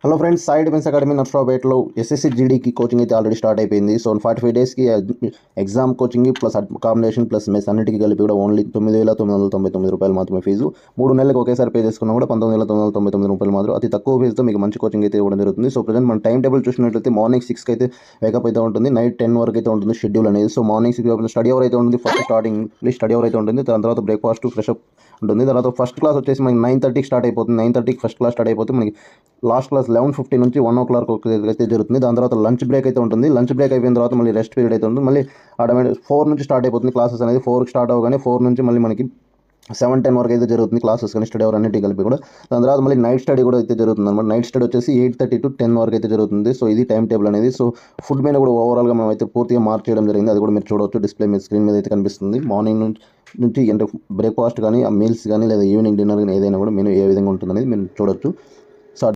Hello friends, Sai defence academy నర్సరావుపేటలో SSC జీడీకి coaching అయితే ఆల్రెడీ స్టార్ట్ అయిపోయింది. సో 45 డేస్కి exam coaching plus accommodation plus mess అన్నిటికీ కలిపి కూడా ఓన్లీ 9,999 రూపాయలు మాత్రమే ఫీజు. 3 నెలలకు ఒకేసారి పే చేసుకున్నా కూడా 19,999 రూపాయలు మాత్రం అతి తక్కువ ఫీజుతో మీకు మంచి కోచింగ్ అయితే ఇవ్వడం జరుగుతుంది. సో ప్రజెంట్ మన టైం టేబుల్ చూసినట్లయితే మార్నింగ్ 6కి అయితే వేకప్ అయితే ఉంటుంది, నైట్ 10 వరకు అయితే ఉంటుంది షెడ్యూల్ అనేది. సో మార్నింగ్ 6 స్టడీ అవర్ అయితే ఉంటుంది, ఫస్ట్ స్టార్టింగ్ స్టడీ అవర్ అయితే ఉంటుంది, దాని తర్వాత బ్రేక్ఫాస్ట్ ఫ్రెష్ అప్ ఉంటుంది. తర్వాత ఫస్ట్ క్లాస్ వచ్చేసి మనకి 9:30కి స్టార్ట్ అయిపోతుంది. 9:30కి ఫస్ట్ క్లాస్ స్టార్ట్ అయిపోతే మనకి లాస్ట్ క్లాస్ 11:50 నుంచి 1 o'clock అయితే జరుగుతుంది. దాని తర్వాత లంచ్ బ్రేక్ అయితే ఉంటుంది. లంచ్ బ్రేక్ అయిపోయిన తర్వాత మళ్ళీ రెస్ట్ పీరియడ్ అయితే ఉంటుంది. మళ్ళీ ఆటోమేటిక్ 4 నుంచి స్టార్ట్ అయిపోతుంది క్లాసెస్ అనేది. 4కి స్టార్ట్ అవ్వగానే 4 నుంచి మళ్ళీ మనకి 7-10 వరకు అయితే జరుగుతుంది క్లాసెస్ కానీ స్టడీ అవర్ అన్నిటి కలిపి కూడా. దాని తర్వాత మళ్ళీ నైట్ స్టడీ కూడా అయితే జరుగుతుంది అనమాట. నైట్ స్టడీ వచ్చేసి 8:30 to 10 వరకు అయితే జరుగుతుంది. సో ఇది టైం టేబుల్ అనేది. సో ఫుడ్ మీద కూడా ఓవరాల్గా మనం అయితే పూర్తిగా మార్క్ చేయడం జరిగింది. అది కూడా మీరు చూడవచ్చు, డిస్ప్లే మీద స్క్రీన్ మీద అయితే కనిపిస్తుంది. మార్నింగ్ నుంచి అంటే బ్రేక్ఫాస్ట్ కానీ, ఆ మీల్స్ కానీ, లేదా ఈవినింగ్ డిన్నర్ కానీ ఏదైనా కూడా మెనూ ఏ విధంగా ఉంటుందనేది మీరు చూడొచ్చు.